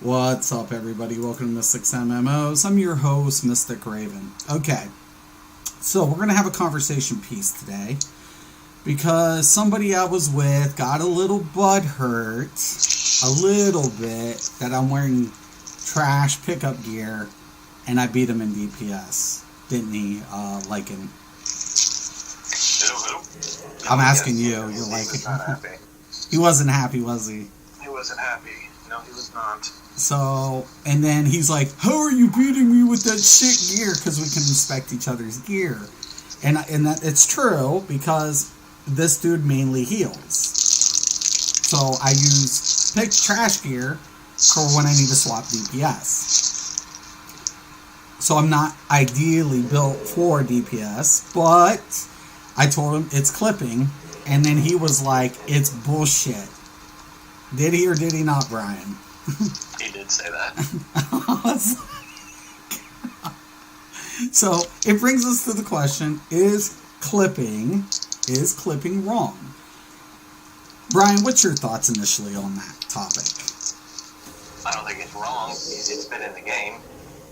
What's up, everybody? Welcome to Mystics MMOs. I'm your host, Mystic Raven. Okay, so we're going to have a conversation piece today because somebody I was with got a little butthurt, a little bit, that I'm wearing trash pickup gear and I beat him in DPS. Didn't he, Lycan? Who? I'm asking you. You're He like, was not happy. he wasn't happy, was he? He wasn't happy. No, he was not. So, and then he's like, how are you beating me with that shit gear? Because we can inspect each other's gear. And that it's true, because this dude mainly heals. So I use pick trash gear for when I need to swap DPS. So I'm not ideally built for DPS, but I told him it's clipping, and then he was like, it's bullshit. Did he or did he not, Brian? He did say that. So it brings us to the question: Is clipping wrong? Brian, what's your thoughts initially on that topic? I don't think it's wrong. It's been in the game.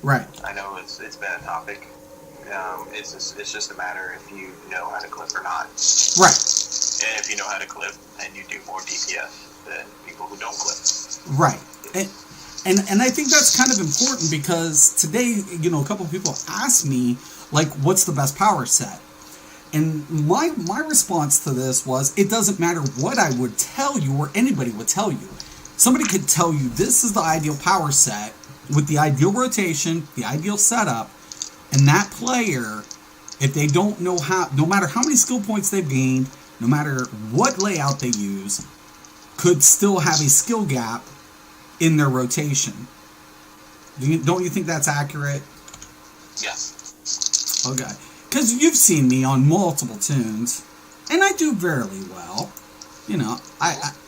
Right. I know it's been a topic. It's just a matter if you know how to clip or not. Right. And if you know how to clip, then you do more DPS than people who don't clip. Right. And I think that's kind of important because today, a couple of people asked me, like, what's the best power set? And my response to this was, it doesn't matter what I would tell you or anybody would tell you. Somebody could tell you this is the ideal power set with the ideal rotation, the ideal setup, and that player, if they don't know how, no matter how many skill points they've gained, no matter what layout they use, could still have a skill gap in their rotation. Don't you think that's accurate? Yes. Okay. Because you've seen me on multiple tunes, and I do fairly well.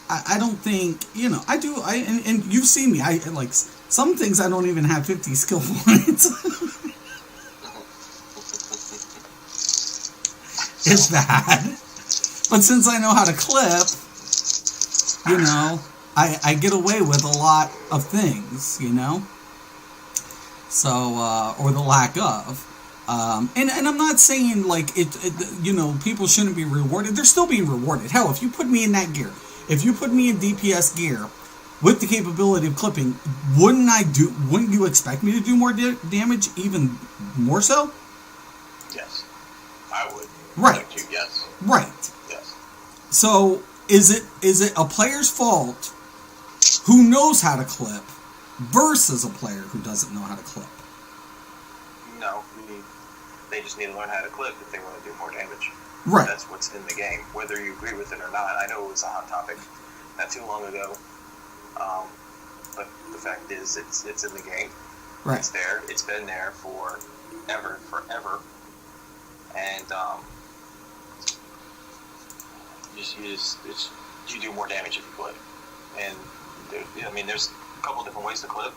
I don't think, I do, and you've seen me, I like, some things I don't even have 50 skill points. It's bad. But since I know how to clip, I get away with a lot of things, So, or the lack of. And I'm not saying, like, people shouldn't be rewarded. They're still being rewarded. Hell, if you put me in that gear, if you put me in DPS gear with the capability of clipping, wouldn't you expect me to do more damage, even more so? Yes. I would. Right. Like you, yes. Right. Yes. So, is it a player's fault who knows how to clip versus a player who doesn't know how to clip? No. They just need to learn how to clip if they want to do more damage. Right. That's what's in the game, whether you agree with it or not. I know it was a hot topic not too long ago, but the fact is, it's in the game. Right. It's there. It's been there forever, and you do more damage if you clip. And there's a couple different ways to clip.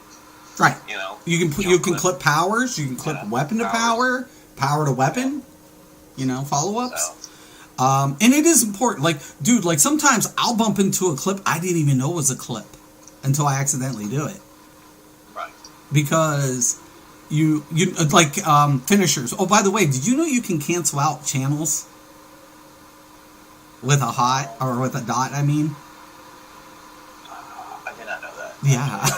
Right. You can clip clip powers. You can clip weapon to power to weapon. Follow-ups. So. And it is important. Like, dude, sometimes I'll bump into a clip I didn't even know was a clip until I accidentally do it. Right. Because you like finishers. Oh, by the way, did you know you can cancel out channels with a hot or with a dot? I mean. I did not know that. Yeah.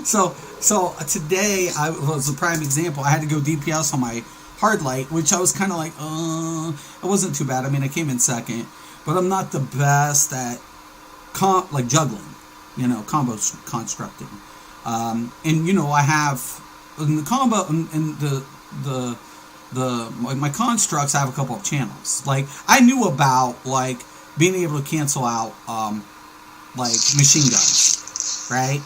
So today was a prime example. I had to go DPS on my hard light, which I was kind of like, it wasn't too bad. I mean, I came in second, but I'm not the best at juggling, combo constructing. And I have in the combo and my constructs. I have a couple of channels. Like, I knew about being able to cancel out machine guns, right?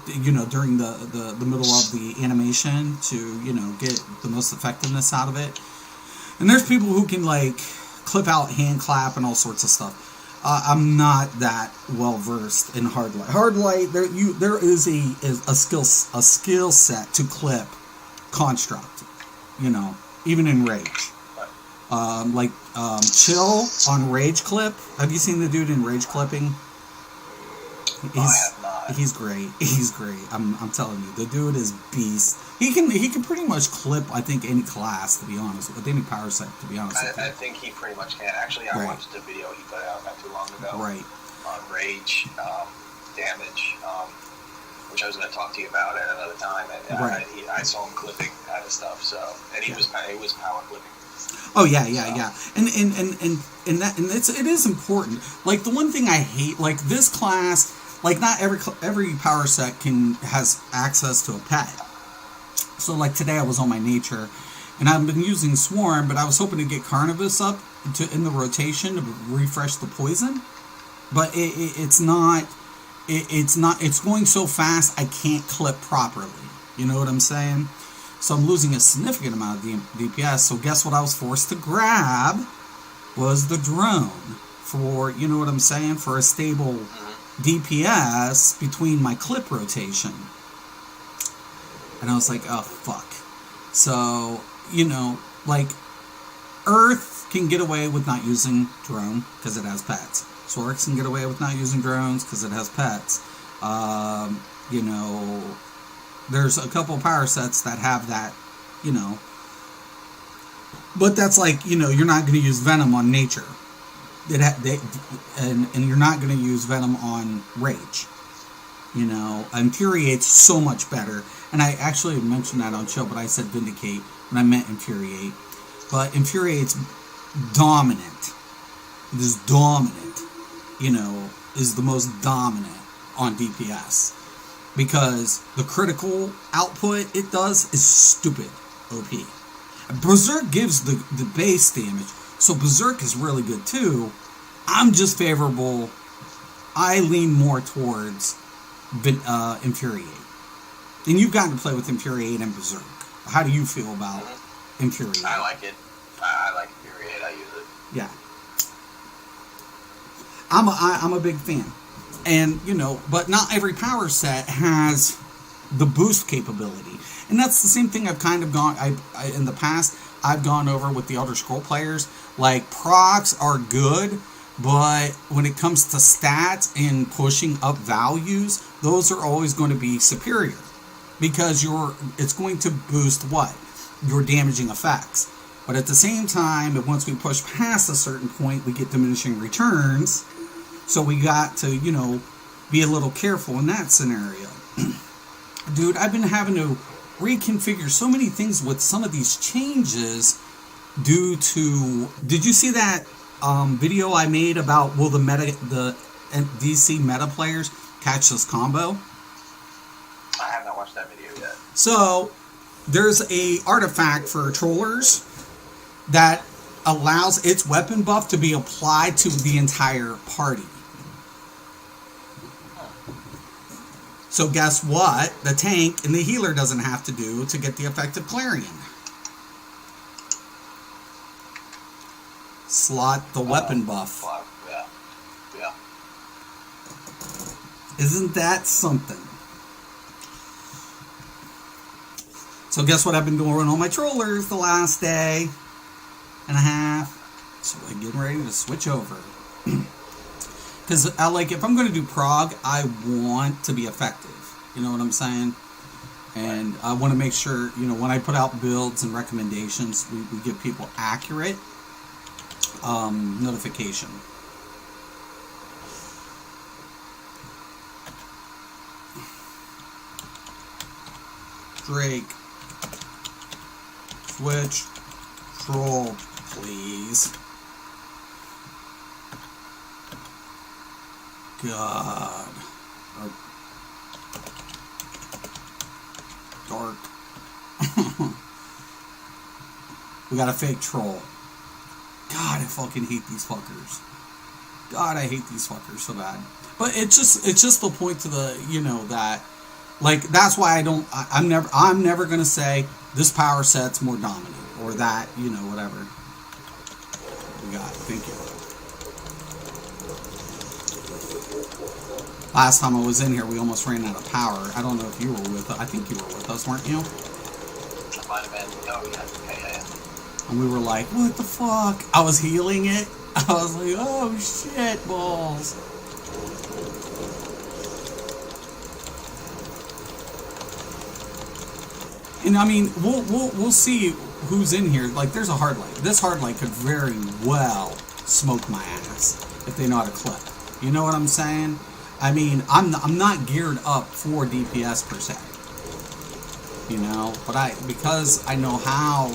During the middle of the animation to, get the most effectiveness out of it. And there's people who can, clip out hand clap and all sorts of stuff. I'm not that well versed in hard light. Hard light, there is a skill set to clip construct, even in rage. Chill on rage clip. Have you seen the dude in rage clipping? He's great. He's great. I'm telling you, the dude is beast. He can pretty much clip, I think, any class, to be honest, with any power set, to be honest with you. I think he pretty much can. Actually, I watched a video he put out not too long ago. Right. On rage, damage, which I was going to talk to you about at another time. And I saw him clipping kind of stuff. So, and he was power clipping. Oh yeah. And it is important. Like, the one thing I hate, like, this class, like, not every power set has access to a pet. So, like, today I was on my nature, and I've been using Swarm, but I was hoping to get Carnivus up in the rotation to refresh the poison. But it's not. It's going so fast I can't clip properly. You know what I'm saying? So I'm losing a significant amount of DPS. So guess what I was forced to grab was the drone for, you know what I'm saying, for a stable DPS between my clip rotation. And I was like, oh, fuck. So, you know, like, Earth can get away with not using drone because it has pets. Sorix can get away with not using drones because it has pets. You know, there's a couple of power sets that have that, you know. But that's like, you know, you're not going to use Venom on Nature. And you're not going to use Venom on Rage. You know, Infuriate's so much better. And I actually mentioned that on show, but I said Vindicate when I meant Infuriate. But Infuriate's dominant. It is dominant. You know, is the most dominant on DPS. Because the critical output it does is stupid OP. Berserk gives the base damage. So Berserk is really good too. I'm just favorable. I lean more towards Infuriate. And you've gotten to play with Infuriate and Berserk. How do you feel about Infuriate? I like it. I like Infuriate. I use it. Yeah. I'm a big fan. And, you know, but not every power set has the boost capability. And that's the same thing I've kind of gone, in the past, I've gone over with the Elder Scroll players. Like, procs are good, but when it comes to stats and pushing up values, those are always going to be superior. Because it's going to boost what? Your damaging effects. But at the same time, once we push past a certain point, we get diminishing returns. So we got to, you know, be a little careful in that scenario. Dude, I've been having to reconfigure so many things with some of these changes due to... Did you see that video I made about will the DC meta players catch this combo? I have not watched that video yet. So, there's a artifact for trollers that allows its weapon buff to be applied to the entire party. So guess what? The tank and the healer doesn't have to do to get the effective Clarion. Slot the weapon buff. Yeah. Isn't that something? So guess what I've been doing on my trollers the last day and a half? So I'm getting ready to switch over. Because if I'm going to do prog, I want to be effective. You know what I'm saying? And I want to make sure, you know, when I put out builds and recommendations, we give people accurate notification. Drake. Switch. Troll, please. God. Dark. We got a fake troll. God, I fucking hate these fuckers. God, I hate these fuckers so bad. But it's just the point to the, you know, that, like, that's why I'm never gonna say this power set's more dominant or that, you know, whatever. We got it. Thank you. Last time I was in here, we almost ran out of power. I don't know if you were with us. I think you were with us, weren't you? I might have been. Oh, yeah. And we were like, what the fuck? I was healing it. I was like, oh, shit balls. And I mean, we'll see who's in here. Like, there's a hard light. This hard light could very well smoke my ass if they know how to clip. You know what I'm saying? I mean, I'm not geared up for DPS per se. You know, but because I know how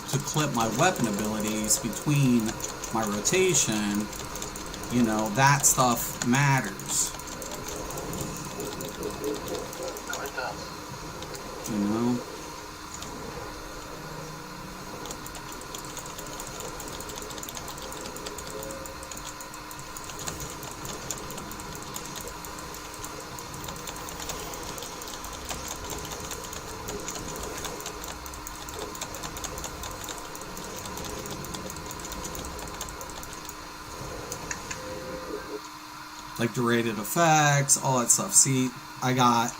to clip my weapon abilities between my rotation, you know, that stuff matters. You know? Like derated effects, all that stuff. See, I got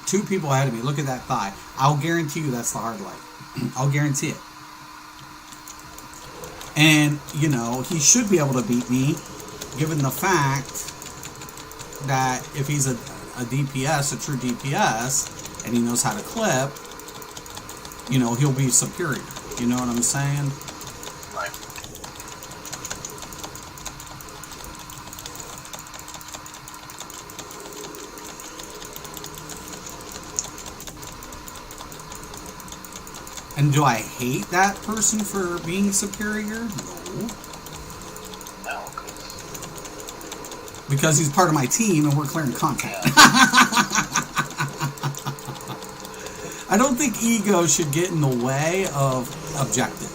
two people ahead of me. Look at that thigh. I'll guarantee you that's the hard light. I'll guarantee it. And, you know, he should be able to beat me, given the fact that if he's a DPS, a true DPS, and he knows how to clip, you know, he'll be superior. You know what I'm saying? Right. And do I hate that person for being superior? No. No, because he's part of my team and we're clearing content. Yeah. I don't think ego should get in the way of objective.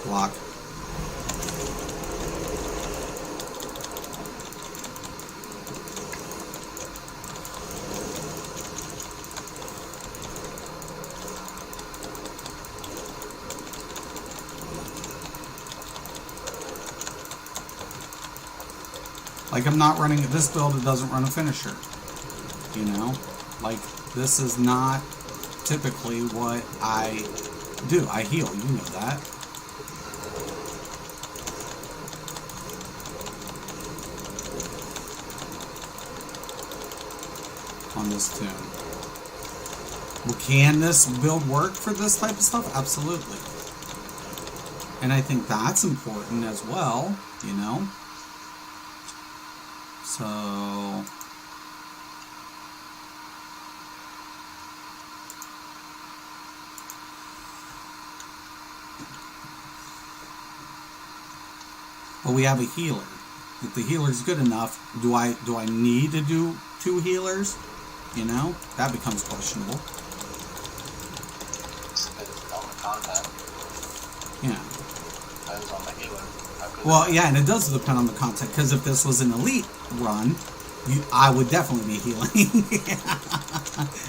Block. Like, I'm not running this build, it doesn't run a finisher. You know? Like, this is not typically what I do. I heal, you know that. On this tune. Well, can this build work for this type of stuff? Absolutely. And I think that's important as well, you know? So... But we have a healer. If the healer's good enough, do I need to do 2 healers? You know, that becomes questionable. Depends on the content. Yeah. Depends on the healer. Well, yeah, and it does depend on the content, because if this was an elite run, I would definitely be healing.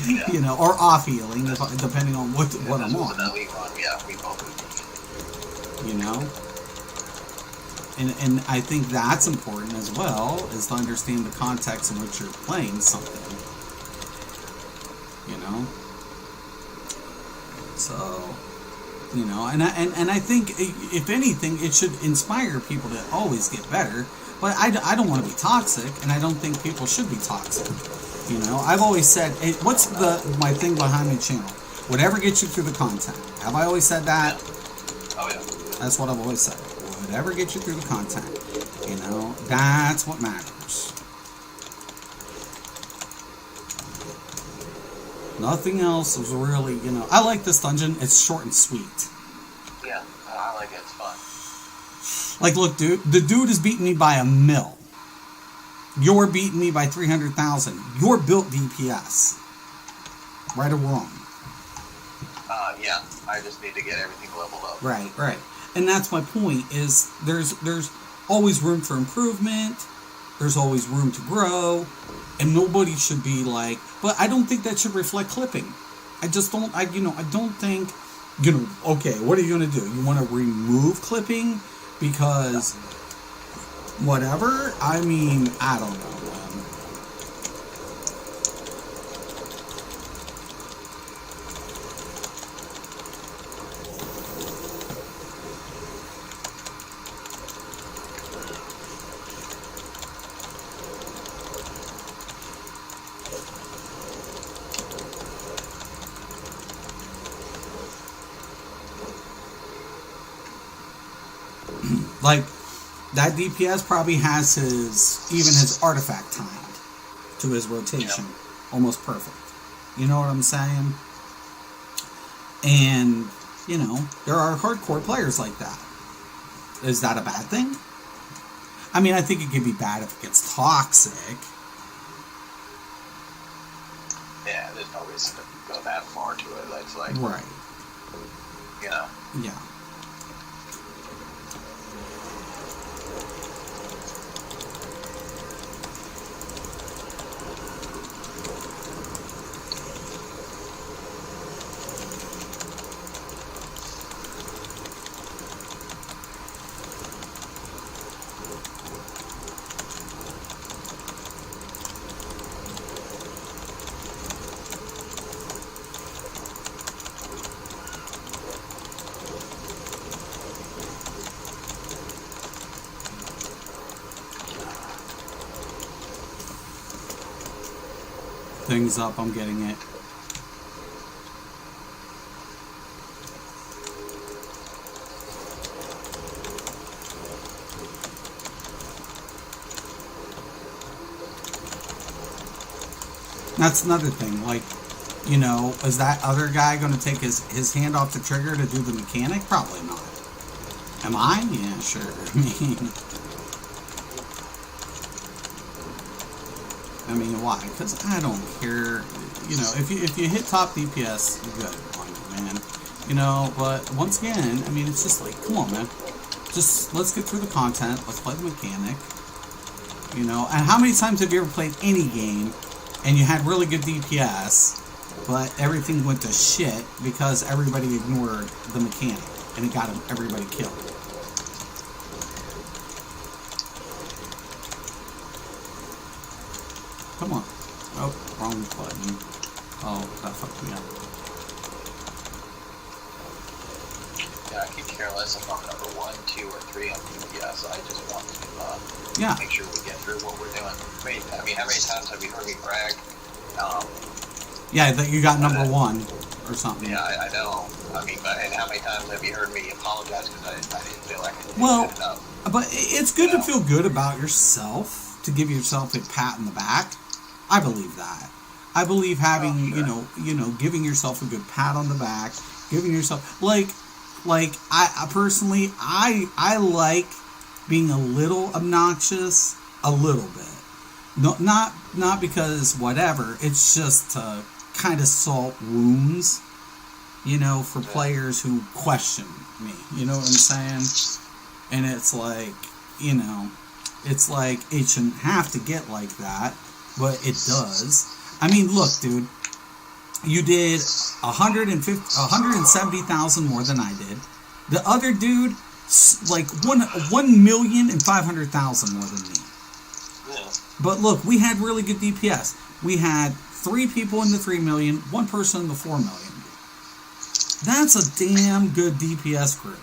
Yeah. You know, or off healing, depending on what I'm on. An elite run, yeah, we both would be. You know? And I think that's important as well, is to understand the context in which you're playing something. You know? So, you know, and I think, if anything, it should inspire people to always get better. But I don't want to be toxic, and I don't think people should be toxic. You know, I've always said, hey, what's my thing behind my channel? Whatever gets you through the content. Have I always said that? Oh, yeah. That's what I've always said. Whatever gets you through the content. You know, that's what matters. Nothing else is really, you know. I like this dungeon. It's short and sweet. Yeah, I like it. It's fun. Like, look, dude. The dude is beating me by 1 mil. You're beating me by 300,000. You're built DPS. Right or wrong? Yeah. I just need to get everything leveled up. Right, right. And that's my point, is there's always room for improvement. There's always room to grow. And nobody should be like... But I don't think that should reflect clipping. I just don't... I don't think... You know, okay, what are you going to do? You want to remove clipping? Because... Whatever? I mean, I don't know, man. Like, that DPS probably has his artifact timed to his rotation. Yeah. Almost perfect. You know what I'm saying? And, you know, there are hardcore players like that. Is that a bad thing? I mean, I think it could be bad if it gets toxic. Yeah, there's no reason to go that far to it. It's like, right. You know? Yeah. Things up, I'm getting it. That's another thing, like, you know, is that other guy going to take his hand off the trigger to do the mechanic? Probably not. Am I? Yeah, sure. I mean, why? Because I don't care. You know, if you hit top DPS, good on it, man. You know, but once again, I mean, it's just like, come on, man. Just let's get through the content. Let's play the mechanic. You know, and how many times have you ever played any game and you had really good DPS, but everything went to shit because everybody ignored the mechanic and it got everybody killed? Come on. Oh, wrong button. Oh, that fucked me up. Yeah, I could care less if I'm number 1, 2, or 3 on DPS. I just want to make sure we get through what we're doing. I mean, how many times have you heard me brag? Yeah, that you got number 1 or something. Yeah, I know. I mean, and how many times have you heard me apologize because I didn't feel like I did enough? But it's good to feel good about yourself, to give yourself a pat in the back. I believe that. I believe having, you know, giving yourself a good pat on the back, giving yourself, like I personally, I like being a little obnoxious, a little bit. No, not because whatever, it's just to kind of salt wounds, you know, for players who question me, you know what I'm saying? And it's like, you know, it's like it shouldn't have to get like that. But it does. I mean, look, dude. You did 170,000 more than I did. The other dude, like 1,500,000 more than me. Yeah. But look, we had really good DPS. We had 3 people in the 3 million, 1 person in the 4 million. That's a damn good DPS group.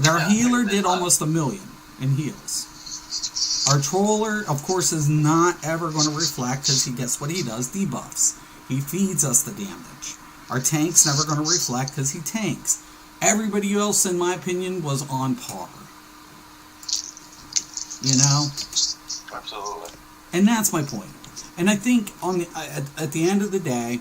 Our healer did almost 1 million in heals. Our troller, of course, is not ever going to reflect because he gets what he does, debuffs. He feeds us the damage. Our tank's never going to reflect because he tanks. Everybody else, in my opinion, was on par. You know? Absolutely. And that's my point. And I think at the end of the day,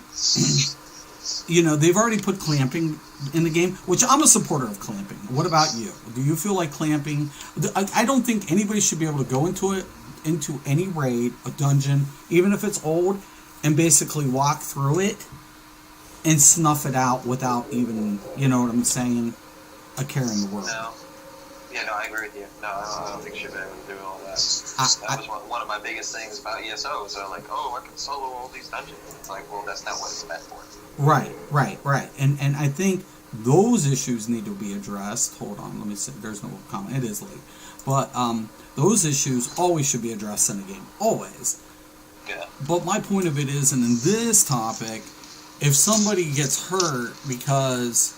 you know, they've already put clamping in the game, which I'm a supporter of clamping. What about you? Do you feel like clamping? I don't think anybody should be able to go into any raid, a dungeon, even if it's old, and basically walk through it and snuff it out without even, you know what I'm saying, a care in the world. No. Yeah, no, I agree with you. No, I don't think you should be able to do all that. That was one of my biggest things about ESO. So like, I can solo all these dungeons. It's like, well, that's not what it's meant for. Right. And I think those issues need to be addressed. Hold on, let me see. There's no comment. It is late. But those issues always should be addressed in a game. Always. Yeah. But my point of it is, and in this topic, if somebody gets hurt because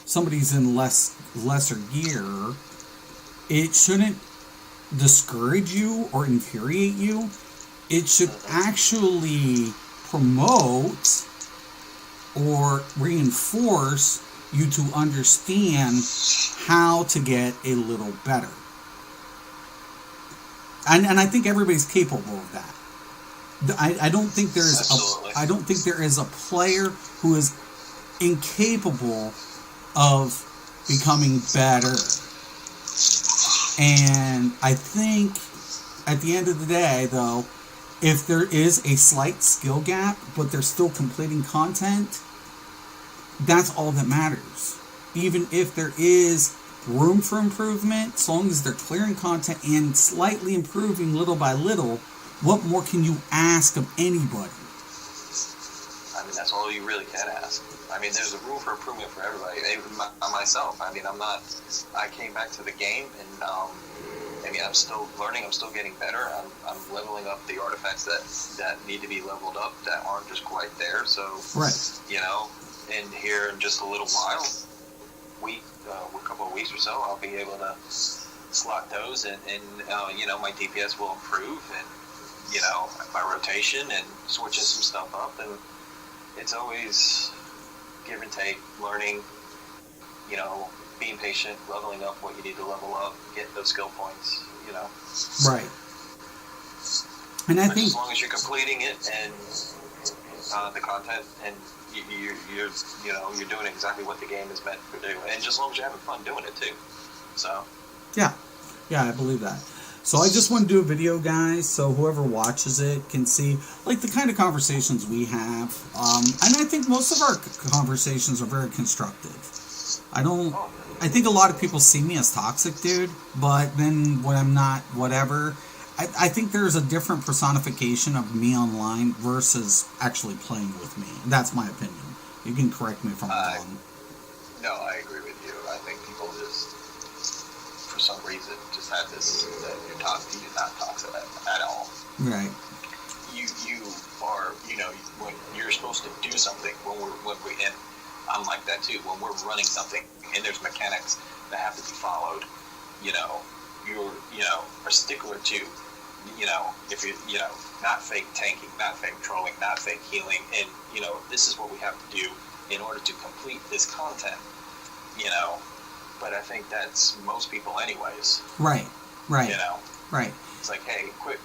somebody's in lesser gear, it shouldn't discourage you or infuriate you. It should actually promote or reinforce you to understand how to get a little better. And I think everybody's capable of that. I don't think there is I don't think there is a player who is incapable of becoming better. And I think at the end of the day, though, if there is a slight skill gap, but they're still completing content, that's all that matters. Even if there is room for improvement, as long as they're clearing content and slightly improving little by little, what more can you ask of anybody? I mean, that's all you really can ask. I mean, there's a room for improvement for everybody. Even myself. I mean, I came back to the game, and I mean, I'm still learning. I'm still getting better. I'm leveling up the artifacts that need to be leveled up that aren't just quite there. So, right. You know, and here in just a little while, a couple of weeks or so, I'll be able to slot those, and you know, my DPS will improve, and you know, my rotation and switching some stuff up, and it's always give and take, learning, you know, being patient, leveling up what you need to level up, get those skill points, you know. Right. And I think as long as you're completing it and the content, and you're doing exactly what the game is meant to do, and just as long as you're having fun doing it too. So. Yeah, I believe that. So I just want to do a video, guys, so whoever watches it can see like the kind of conversations we have. And I think most of our conversations are very constructive. I think a lot of people see me as toxic, dude, but then when I'm not, whatever. I think there's a different personification of me online versus actually playing with me. That's my opinion. You can correct me if I'm wrong. No, I agree with you. I think people just, for some reason, just have this that you're not toxic at all. Right. You are, you know, when you're supposed to do something, and I'm like that too. When we're running something and there's mechanics that have to be followed, you know, you're, you know, a stickler to, you know, if you know, not fake tanking, not fake trolling, not fake healing, and you know, this is what we have to do in order to complete this content, you know. But I think that's most people anyways. Right. You know. Right. It's like, hey, quit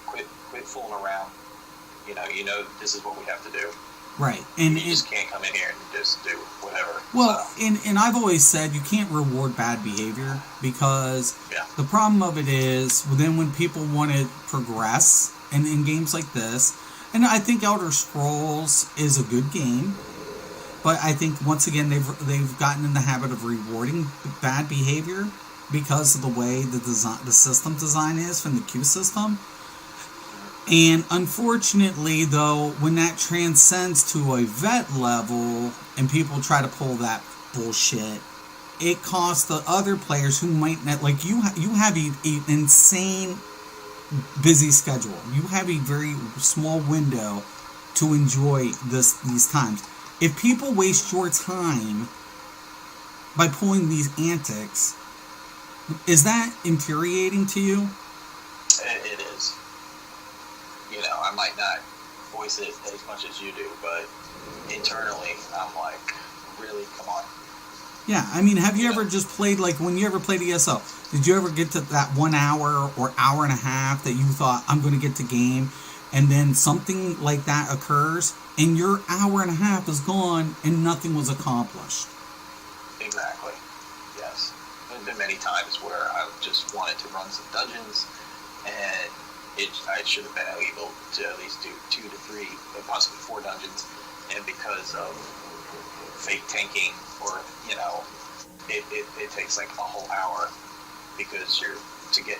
fooling around. You know, this is what we have to do. Right. And you just can't come in here and just do whatever. Well, and I've always said you can't reward bad behavior, because the problem of it is then when people want to progress in games like this, and I think Elder Scrolls is a good game, but I think once again they've gotten in the habit of rewarding bad behavior because of the way the system design is from the queue system. And unfortunately, though, when that transcends to a vet level and people try to pull that bullshit, it costs the other players who might not, like you have an insane busy schedule. You have a very small window to enjoy these times. If people waste your time by pulling these antics, is that infuriating to you? It is. You know, I might not voice it as much as you do, but internally, I'm like, really, come on. Yeah, I mean, have you ever just played, like, when you ever played ESO, did you ever get to that 1 hour or hour and a half that you thought, I'm going to get to game, and then something like that occurs, and your hour and a half is gone, and nothing was accomplished? Exactly, yes. There's been many times where I just wanted to run some dungeons, and I should have been able to at least do 2 to 3, possibly 4 dungeons, and because of fake tanking, or you know, it takes like a whole hour because you're to get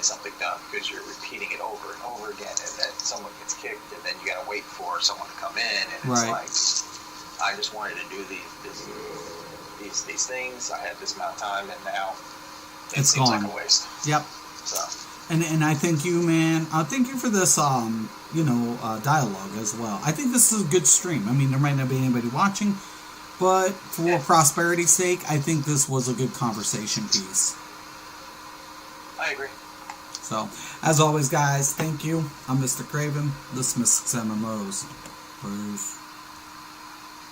something done, because you're repeating it over and over again, and then someone gets kicked, and then you gotta wait for someone to come in, and it's like, I just wanted to do these things. I had this amount of time, and now it seems gone. like a waste. Yep. So. And I thank you, man. Thank you for this, dialogue as well. I think this is a good stream. I mean, there might not be anybody watching, but for prosperity's sake, I think this was a good conversation piece. I agree. So, as always, guys, thank you. I'm Mr. Craven. This is Mystics MMOs. Peace.